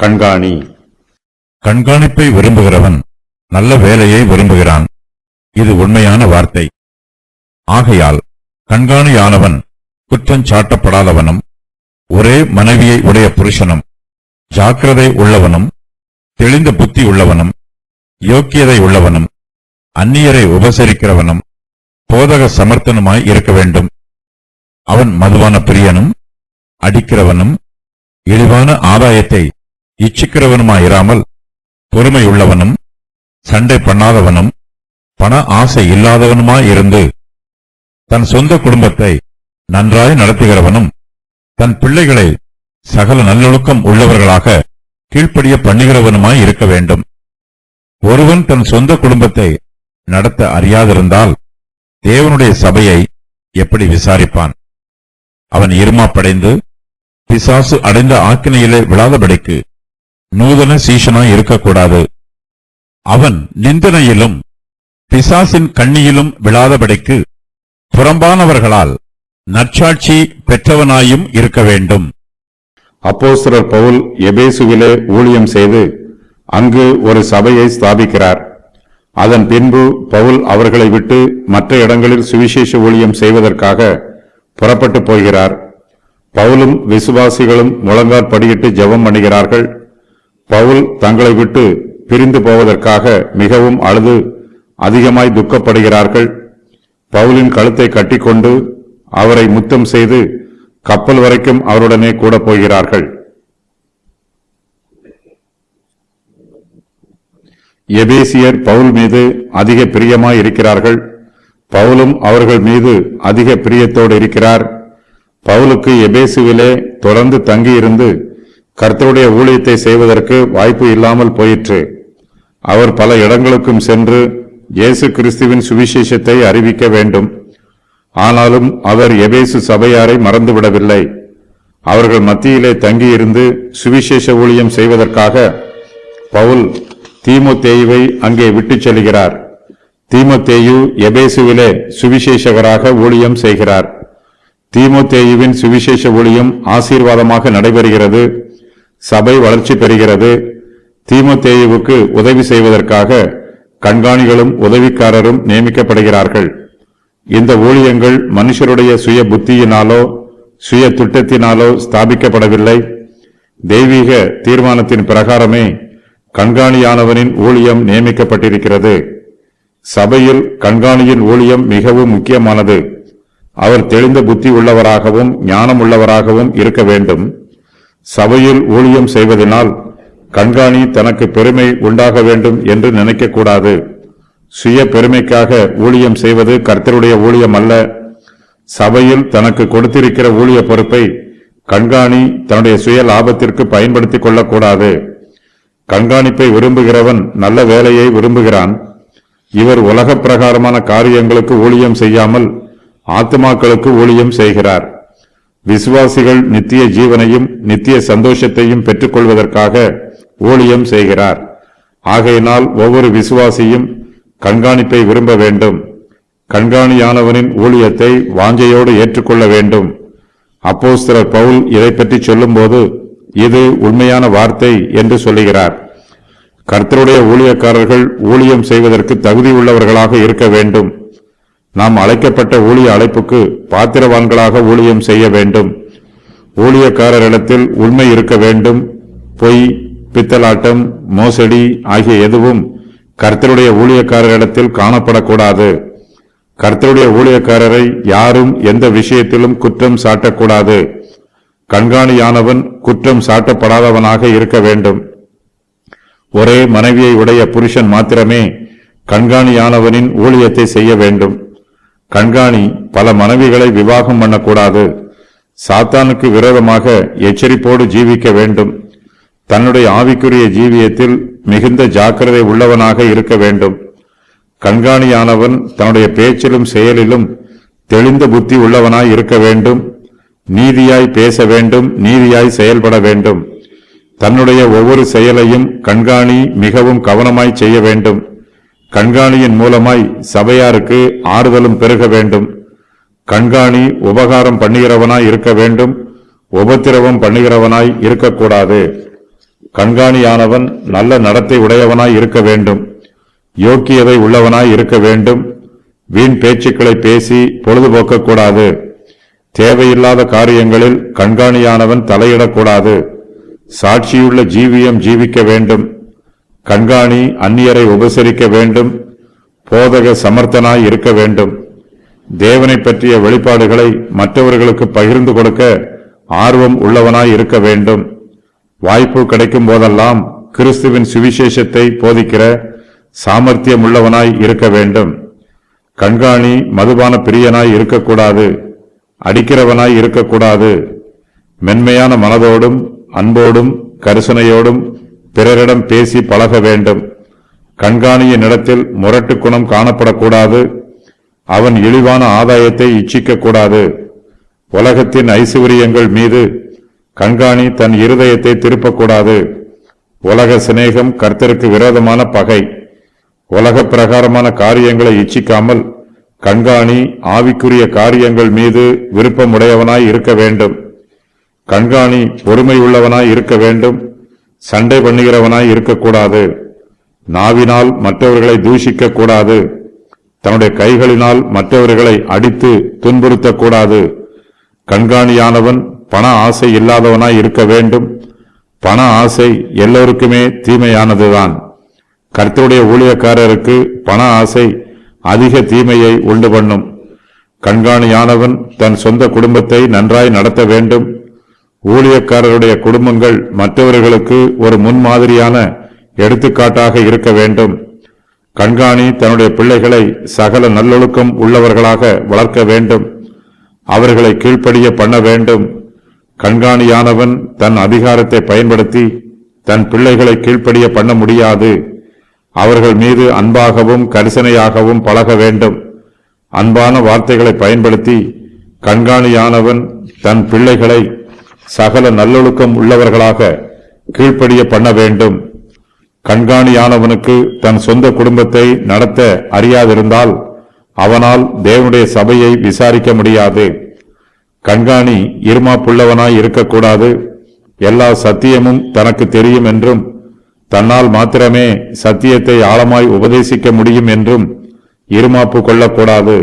கண்காணி. கண்காணிப்பை விரும்புகிறவன் நல்ல வேலையை விரும்புகிறான். இது உண்மையான வார்த்தை. ஆகையால் கண்காணியானவன் குற்றஞ்சாட்டப்படாதவனும் ஒரே மனைவியை உடைய புருஷனும் ஜாக்கிரதை உள்ளவனும் தெளிந்த புத்தி உள்ளவனும் யோக்கியதை உள்ளவனும் அந்நியரை உபசரிக்கிறவனும் போதக சமர்த்தனுமாய் இருக்க வேண்டும். அவன் மதுவான பிரியனும் அடிக்கிறவனும் இழிவான ஆதாயத்தை இச்சிக்கிறவனுமாயிராமல் பொறுமையுள்ளவனும் சண்டை பண்ணாதவனும் பண ஆசை இல்லாதவனுமாயிருந்து தன் சொந்த குடும்பத்தை நன்றாய் நடத்துகிறவனும் தன் பிள்ளைகளை சகல நல்லொழுக்கம் உள்ளவர்களாக கீழ்ப்படிய பண்ணுகிறவனுமாய் இருக்க வேண்டும். ஒருவன் தன் சொந்த குடும்பத்தை நடத்த அறியாதிருந்தால் தேவனுடைய சபையை எப்படி விசாரிப்பான்? அவன் இருமாப்படைந்து பிசாசு அடைந்த ஆக்கினையிலே விழாதபடிக்கு நூதன சீஷனாய் இருக்கக்கூடாது. அவன் நிந்தனையிலும் பிசாசின் கண்ணியிலும் விழாதபடிக்கு புறம்பானவர்களால் நற்சாட்சி பெற்றவனாயும் இருக்க வேண்டும். அப்போஸ்தலர் பவுல் எபேசுவிலே ஊழியம் செய்து அங்கு ஒரு சபையை ஸ்தாபிக்கிறார். அதன் பின்பு பவுல் அவர்களை விட்டு மற்ற இடங்களில் சுவிசேஷ ஊழியம் செய்வதற்காக புறப்பட்டு போகிறார். பவுலும் விசுவாசிகளும் முழங்கால் படியிட்டு ஜெபம் பண்ணுகிறார்கள். பவுல் தங்களை விட்டு பிரிந்து போவதற்காக மிகவும் அழுது அதிகமாய் துக்கப்படுகிறார்கள். பவுலின் கழுத்தை கட்டிக்கொண்டு அவரை முத்தம் செய்து கப்பல் வரைக்கும் அவருடனே கூட போகிறார்கள். எபேசியர் பவுல் மீது அதிக பிரியமாய் இருக்கிறார்கள். பவுலும் அவர்கள் மீது அதிக பிரியத்தோடு இருக்கிறார். பவுலுக்கு எபேசுவிலே தொடர்ந்து தங்கியிருந்து கர்த்தருடைய ஊழியத்தை செய்வதற்கு வாய்ப்பு இல்லாமல் போயிற்று. அவர் பல இடங்களுக்கும் சென்று இயேசு கிறிஸ்துவின் சுவிசேஷத்தை அறிவிக்க வேண்டும். ஆனாலும் அவர் எபேசு சபையாரை மறந்துவிடவில்லை. அவர்கள் மத்தியிலே தங்கியிருந்து சுவிசேஷ ஊழியம் செய்வதற்காக பவுல் தீமோத்தேயுவை அங்கே விட்டுச் செல்கிறார். தீமோத்தேயு எபேசுவிலே சுவிசேஷகராக ஊழியம் செய்கிறார். தீமோத்தேயுவின் சுவிசேஷ ஊழியம் ஆசீர்வாதமாக நடைபெறுகிறது. சபை வளர்ச்சி பெறுகிறது. தீமோத்தேயுவுக்கு உதவி செய்வதற்காக கண்காணிகளும் உதவிக்காரரும் நியமிக்கப்படுகிறார்கள். இந்த ஊழியங்கள் மனுஷருடைய சுய புத்தியினாலோ சுய திட்டத்தினாலோ ஸ்தாபிக்கப்படவில்லை. தெய்வீக தீர்மானத்தின் பிரகாரமே கண்காணியானவனின் ஊழியம் நியமிக்கப்பட்டிருக்கிறது. சபையில் கண்காணியின் ஊழியம் மிகவும் முக்கியமானது. அவர் தெளிந்த புத்தி உள்ளவராகவும் ஞானம் உள்ளவராகவும் இருக்க வேண்டும். சபையில் ஊழியம் செய்வதனால் கண்காணி தனக்கு பெருமை உண்டாக வேண்டும் என்று நினைக்கக்கூடாது. சுய பெருமைக்காக ஊழியம் செய்வது கர்த்தருடைய ஊழியம் அல்ல. சபையில் தனக்கு கொடுத்திருக்கிற ஊழிய பொறுப்பை கண்காணி தன்னுடைய சுய லாபத்திற்கு பயன்படுத்திக் கொள்ளக்கூடாது. கண்காணிப்பை விரும்புகிறவன் நல்ல வேலையை விரும்புகிறான். இவர் உலக பிரகாரமான காரியங்களுக்கு ஊழியம் செய்யாமல் ஆத்துமாக்களுக்கு ஊழியம் செய்கிறார். விசுவாசிகள் நித்திய ஜீவனையும் நித்திய சந்தோஷத்தையும் பெற்றுக் கொள்வதற்காக ஊழியம் செய்கிறார். ஆகையினால் ஒவ்வொரு விசுவாசியும் கண்காணிப்பை விரும்ப வேண்டும். கண்காணியானவனின் ஊழியத்தை வாஞ்சையோடு ஏற்றுக்கொள்ள வேண்டும். அப்போஸ்தலர் பவுல் இதை பற்றி சொல்லும்போது இது உண்மையான வார்த்தை என்று சொல்லுகிறார். கர்த்தருடைய ஊழியக்காரர்கள் ஊழியம் செய்வதற்கு தகுதி உள்ளவர்களாக இருக்க வேண்டும். நாம் அழைக்கப்பட்ட ஊழிய அழைப்புக்கு பாத்திரவான்களாக ஊழியம் செய்ய வேண்டும். ஊழியக்காரரிடத்தில் உண்மை இருக்க வேண்டும். பொய், பித்தலாட்டம், மோசடி ஆகிய எதுவும் கர்த்தருடைய ஊழியக்காரரிடத்தில் காணப்படக்கூடாது. கர்த்தருடைய ஊழியக்காரரை யாரும் எந்த விஷயத்திலும் குற்றம் சாட்டக்கூடாது. கண்காணியானவன் குற்றம் சாட்டப்படாதவனாக இருக்க வேண்டும். ஒரே மனைவியை உடைய புருஷன் மாத்திரமே கண்காணியானவனின் ஊழியத்தை செய்ய வேண்டும். கண்காணி பல மனைவிகளை விவாகம் பண்ணக்கூடாது. சாத்தானுக்கு விரோதமாக எச்சரிப்போடு ஜீவிக்க வேண்டும். தன்னுடைய ஆவிக்குரிய ஜீவியத்தில் மிகுந்த ஜாக்கிரதை உள்ளவனாக இருக்க வேண்டும். கண்காணியானவன் தன்னுடைய பேச்சிலும் செயலிலும் தெளிந்த புத்தி உள்ளவனாய் இருக்க வேண்டும். நீதியாய் பேச வேண்டும். நீதியாய் செயல்பட வேண்டும். தன்னுடைய ஒவ்வொரு செயலையும் கண்காணி மிகவும் கவனமாய் செய்ய வேண்டும். கண்காணியின் மூலமாய் சபையாருக்கு ஆறுதலும் பெருக வேண்டும். கண்காணி உபகாரம் பண்ணுகிறவனாய் இருக்க வேண்டும். உபத்திரவம் பண்ணுகிறவனாய் இருக்கக்கூடாது. கண்காணியானவன் நல்ல நடத்தை உடையவனாய் இருக்க வேண்டும், யோக்கியதை உள்ளவனாய் இருக்க வேண்டும், வீண் பேச்சுக்களை பேசி பொழுதுபோக்கக்கூடாது, தேவையில்லாத காரியங்களில் கண்காணியானவன் தலையிடக்கூடாது, சாட்சியுள்ள ஜீவியம் ஜீவிக்க வேண்டும், கண்காணி அந்நியரை உபசரிக்க வேண்டும், போதக சமர்த்தனாய் இருக்க வேண்டும், தேவனை பற்றிய வெளிப்பாடுகளை மற்றவர்களுக்கு பகிர்ந்து கொடுக்க ஆர்வம் உள்ளவனாய் இருக்க வேண்டும், வாய்ப்பு கிடைக்கும் போதெல்லாம் கிறிஸ்துவின் சுவிசேஷத்தை போதிக்கிற சாமர்த்தியம் உள்ளவனாய் இருக்க வேண்டும். கண்காணி மதுபான பிரியனாய் இருக்கக்கூடாது, அடிக்கிறவனாய் இருக்கக்கூடாது, மென்மையான மனதோடும் அன்போடும் கரிசனையோடும் பிறரிடம் பேசி பழக வேண்டும். கண்காணியின் இடத்தில் முரட்டு குணம் காணப்படக்கூடாது, அவன் இழிவான ஆதாயத்தை இச்சிக்கக்கூடாது. உலகத்தின் ஐசுவரியங்கள் மீது கண்காணி தன் இருதயத்தை திருப்பக்கூடாது. உலக சிநேகம் கர்த்தருக்கு விரோதமான பகை. உலக பிரகாரமான காரியங்களை இச்சிக்காமல் கண்காணி ஆவிக்குரிய காரியங்கள் மீது விருப்பமுடையவனாய் இருக்க வேண்டும். கண்காணி பொறுமை உள்ளவனாய் இருக்க வேண்டும், சண்டை பண்ணுகிறவனாய் இருக்கக்கூடாது, நாவினால் மற்றவர்களை தூஷிக்க கூடாது, தன்னுடைய கைகளினால் மற்றவர்களை அடித்து துன்புறுத்தக்கூடாது. கண்காணியானவன் பண ஆசை இல்லாதவனாய் இருக்க வேண்டும். பண ஆசை எல்லோருக்குமே தீமையானதுதான். கர்த்தருடைய ஊழியக்காரருக்கு பண ஆசை அதிக தீமையை உண்டு பண்ணும். கண்காணியானவன் தன் சொந்த குடும்பத்தை நன்றாய் நடத்த வேண்டும். ஊழியக்காரருடைய குடும்பங்கள் மற்றவர்களுக்கு ஒரு முன்மாதிரியான எடுத்துக்காட்டாக இருக்க வேண்டும். கண்காணி தன்னுடைய பிள்ளைகளை சகல நல்லொழுக்கம் உள்ளவர்களாக வளர்க்க வேண்டும், அவர்களை கீழ்ப்படிய பண்ண வேண்டும். கண்காணியானவன் தன் அதிகாரத்தை பயன்படுத்தி தன் பிள்ளைகளை கீழ்ப்படிய பண்ண முடியாது. அவர்கள் மீது அன்பாகவும் கரிசனையாகவும் பழக வேண்டும். அன்பான வார்த்தைகளை பயன்படுத்தி கண்காணியானவன் தன் பிள்ளைகளை சகல நல்லொழுக்கம் உள்ளவர்களாக கீழ்ப்படிய பண்ண வேண்டும். கண்காணியானவனுக்கு தன் சொந்த குடும்பத்தை நடத்த அறியாதிருந்தால் அவனால் தேவனுடைய சபையை விசாரிக்க முடியாது. கண்காணி இருமாப்புள்ளவனாய் இருக்கக்கூடாது. எல்லா சத்தியமும் தனக்கு தெரியும் என்றும் தன்னால் மாத்திரமே சத்தியத்தை ஆழமாய் உபதேசிக்க முடியும் என்றும் இருமாப்பு கொள்ளக்கூடாது.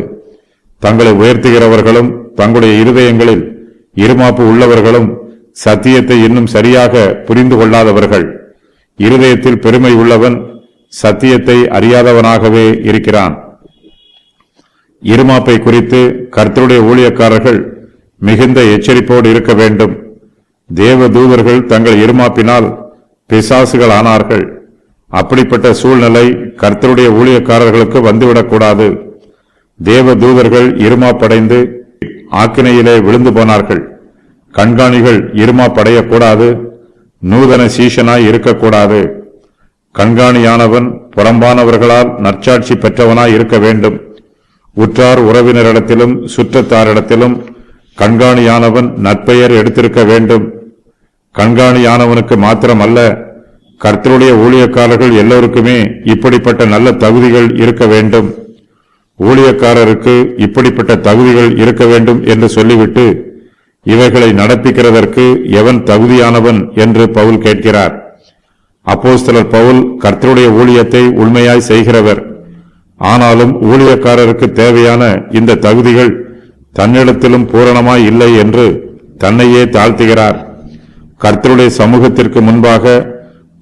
தங்களை உயர்த்துகிறவர்களும் தங்களுடைய இருதயங்களில் இருமாப்பு உள்ளவர்களும் சத்தியத்தை இன்னும் சரியாக புரிந்து கொள்ளாதவர்கள். இருதயத்தில் பெருமை உள்ளவன் சத்தியத்தை அறியாதவனாகவே இருக்கிறான். இருமாப்பை குறித்து கர்த்தருடைய ஊழியக்காரர்கள் மிகுந்த எச்சரிப்போடு இருக்க வேண்டும். தேவ தூதர்கள் தங்கள் இருமாப்பினால் பிசாசுகள் ஆனார்கள். அப்படிப்பட்ட சூழ்நிலை கர்த்தருடைய ஊழியக்காரர்களுக்கு வந்துவிடக்கூடாது. தேவ தூதர்கள் இருமாப்படைந்து ஆக்கினையிலே விழுந்து போனார்கள். கண்காணிகள் இருமாப்படையக்கூடாது, நூதன சீஷனாய் இருக்கக்கூடாது. கண்காணியானவன் புறம்பானவர்களால் நற்சாட்சி பெற்றவனாய் இருக்க வேண்டும். உற்றார் உறவினரிடத்திலும் சுற்றத்தாரிடத்திலும் கண்காணியானவன் நற்பெயர் எடுத்திருக்க வேண்டும். கண்காணியானவனுக்கு மாத்திரமல்ல, கர்த்தருடைய ஊழியக்காரர்கள் எல்லோருக்குமே இப்படிப்பட்ட நல்ல தகுதிகள் இருக்க வேண்டும். ஊழியக்காரருக்கு இப்படிப்பட்ட தகுதிகள் இருக்க வேண்டும் என்று சொல்லிவிட்டு இவைகளை நடப்பிக்கிறதற்கு எவன் தகுதியானவன் என்று பவுல் கேட்கிறார். அப்போஸ்தலர் பவுல் கர்த்தருடைய ஊழியத்தை உண்மையாய் செய்கிறவர். ஆனாலும் ஊழியக்காரருக்கு தேவையான இந்த தகுதிகள் தன்னிடத்திலும் பூரணமாய் இல்லை என்று தன்னையே தாழ்த்துகிறார். கர்த்தருடைய சமூகத்திற்கு முன்பாக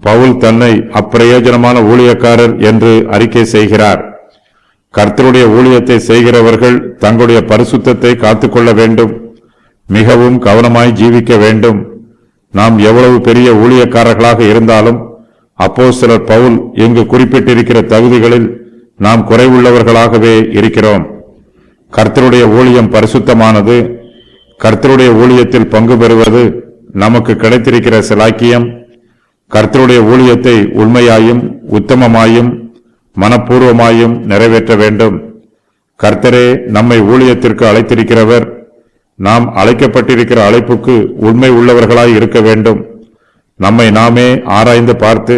பவுல் தன்னை அப்பிரயோஜனமான ஊழியக்காரர் என்று அறிக்கை செய்கிறார். கர்த்தருடைய ஊழியத்தை செய்கிறவர்கள் தங்களுடைய பரிசுத்தத்தை காத்துக்கொள்ள வேண்டும், மிகவும் கவனமாய் ஜீவிக்க வேண்டும். நாம் எவ்வளவு பெரிய ஊழியக்காரர்களாக இருந்தாலும் அப்போஸ்தலர் பவுல் இங்கு குறிப்பிட்டிருக்கிற தகுதிகளில் நாம் குறைவுள்ளவர்களாகவே இருக்கிறோம். கர்த்தருடைய ஊழியம் பரிசுத்தமானது. கர்த்தருடைய ஊழியத்தில் பங்கு பெறுவது நமக்கு கிடைத்திருக்கிற சிலாக்கியம். கர்த்தருடைய ஊழியத்தை உண்மையாயும் உத்தமமாயும் மனப்பூர்வமாயும் நிறைவேற்ற வேண்டும். கர்த்தரே நம்மை ஊழியத்திற்கு அழைத்திருக்கிறவர். நாம் அழைக்கப்பட்டிருக்கிற அழைப்புக்கு உண்மை உள்ளவர்களாய் இருக்க வேண்டும். நம்மை நாமே ஆராய்ந்து பார்த்து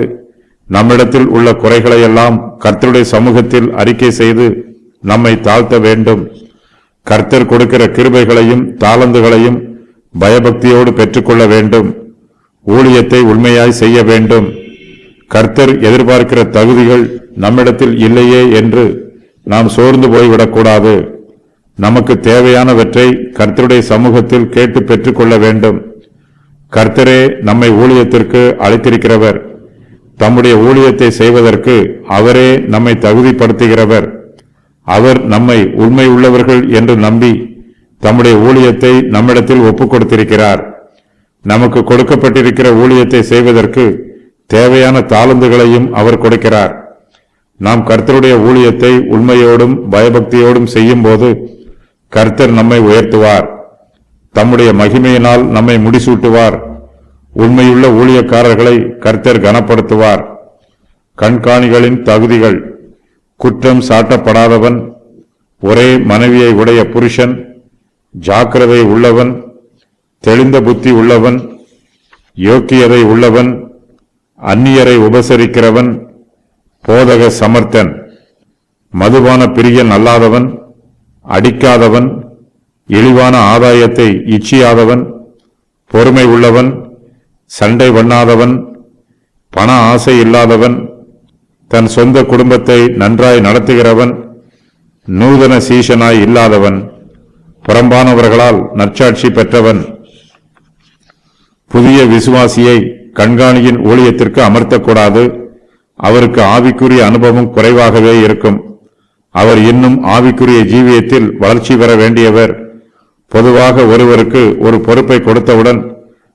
நம்மிடத்தில் உள்ள குறைகளையெல்லாம் கர்த்தருடைய சமூகத்தில் அறிக்கை செய்து நம்மை தாழ்த்த வேண்டும். கர்த்தர் கொடுக்கிற கிருபைகளையும் தாளந்துகளையும் பயபக்தியோடு பெற்றுக்கொள்ள வேண்டும். ஊழியத்தை உண்மையாய் செய்ய வேண்டும். கர்த்தர் எதிர்பார்க்கிற தகுதிகள் நம்மிடத்தில் இல்லையே என்று நாம் சோர்ந்து போய்விடக்கூடாது. நமக்கு தேவையானவற்றை கர்த்தருடைய சமூகத்தில் கேட்டு பெற்றுக்கொள்ள வேண்டும். கர்த்தரே நம்மை ஊழியத்திற்கு அழைத்திருக்கிறவர். தம்முடைய ஊழியத்தை செய்வதற்கு அவரே நம்மை தகுதிப்படுத்துகிறவர். அவர் நம்மை உண்மை உள்ளவர்கள் என்று நம்பி தம்முடைய ஊழியத்தை நம்மிடத்தில் ஒப்புக் கொடுத்திருக்கிறார். நமக்கு கொடுக்கப்பட்டிருக்கிற ஊழியத்தை செய்வதற்கு தேவையான தாளந்துகளையும் அவர் கொடுக்கிறார். நாம் கர்த்தருடைய ஊழியத்தை உண்மையோடும் பயபக்தியோடும் செய்யும் போது கர்த்தர் நம்மை உயர்த்துவார். தம்முடைய மகிமையினால் நம்மை முடிசூட்டுவார். உண்மையுள்ள ஊழியக்காரர்களை கர்த்தர் கனப்படுத்துவார். கண்காணிகளின் தகுதிகள்: குற்றம் சாட்டப்படாதவன், ஒரே மனைவியை உடைய புருஷன், ஜாக்கிரதை உள்ளவன், தெளிந்த புத்தி உள்ளவன், யோக்கியதை உள்ளவன், அந்நியரை உபசரிக்கிறவன், போதக சமர்த்தன், மதுபான பிரியன் அல்லாதவன், அடிக்காதவன், இழிவான ஆதாயத்தை இச்சியாதவன், பொறுமை உள்ளவன், சண்டை பண்ணாதவன், பண ஆசை இல்லாதவன், தன் சொந்த குடும்பத்தை நன்றாய் நடத்துகிறவன், நூதன சீசனாய் இல்லாதவன், புறம்பானவர்களால் நற்சாட்சி பெற்றவன். புதிய விசுவாசியை கண்காணியின் ஊழியத்திற்கு அமர்த்தக்கூடாது. அவருக்கு ஆவிக்குரிய அனுபவம் குறைவாகவே இருக்கும். அவர் இன்னும் ஆவிக்குரிய ஜீவியத்தில் வளர்ச்சி பெற வேண்டியவர். பொதுவாக ஒருவருக்கு ஒரு பொறுப்பை கொடுத்தவுடன்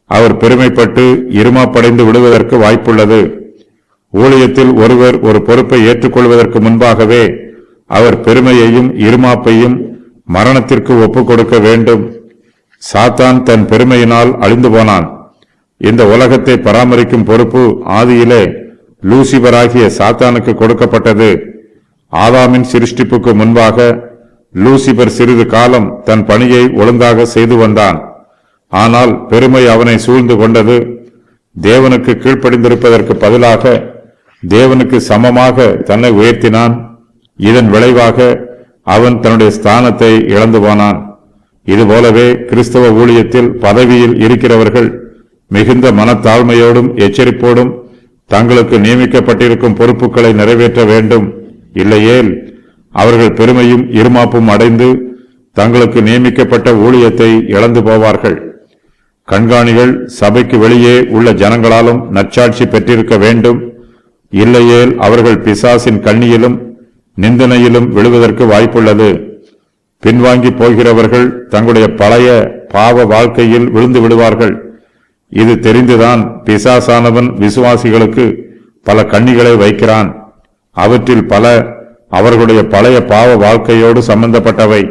அவர் பெருமைப்பட்டு இருமாப்படைந்து விடுவதற்கு வாய்ப்புள்ளது. ஊழியத்தில் ஒருவர் ஒரு பொறுப்பை ஏற்றுக்கொள்வதற்கு முன்பாகவே அவர் பெருமையையும் இருமாப்பையும் மரணத்திற்கு ஒப்புக் கொடுக்க வேண்டும். சாத்தான் தன் பெருமையினால் அழிந்து போனான். இந்த உலகத்தை பராமரிக்கும் பொறுப்பு ஆதியிலே லூசிபராகிய சாத்தானுக்கு கொடுக்கப்பட்டது. ஆதாமின் சிருஷ்டிப்புக்கு முன்பாக லூசிபர் சிறிது காலம் தன் பணியை ஒழுங்காக செய்து வந்தான். ஆனால் பெருமை அவனை சூழ்ந்து கொண்டது. தேவனுக்கு கீழ்ப்படிந்திருப்பதற்கு பதிலாக தேவனுக்கு சமமாக தன்னை உயர்த்தினான். இதன் விளைவாக அவன் தன்னுடைய ஸ்தானத்தை இழந்து போனான். இதுபோலவே கிறிஸ்தவ ஊழியத்தில் பதவியில் இருக்கிறவர்கள் மிகுந்த மனத்தாழ்மையோடும் எச்சரிப்போடும் தங்களுக்கு நியமிக்கப்பட்டிருக்கும் பொறுப்புகளை நிறைவேற்ற வேண்டும். இல்லையேல் அவர்கள் பெருமையும் இருமாப்பும் அடைந்து தங்களுக்கு நியமிக்கப்பட்ட ஊழியத்தை இழந்து போவார்கள். கண்காணிகள் சபைக்கு வெளியே உள்ள ஜனங்களாலும் நற்சாட்சி பெற்றிருக்க வேண்டும். இல்லையேல் அவர்கள் பிசாசின் கண்ணியிலும் நிந்தனையிலும் விழுவதற்கு வாய்ப்புள்ளது. பின்வாங்கி போகிறவர்கள் தங்களுடைய பழைய பாவ வாழ்க்கையில் விழுந்து விடுவார்கள். இது தெரிந்துதான் பிசாசானவன் விசுவாசிகளுக்கு பல கண்ணிகளை வைக்கிறான். அவற்றில் பல அவர்களுடைய பழைய பாவ வாழ்க்கையோடு சம்பந்தப்பட்டவை.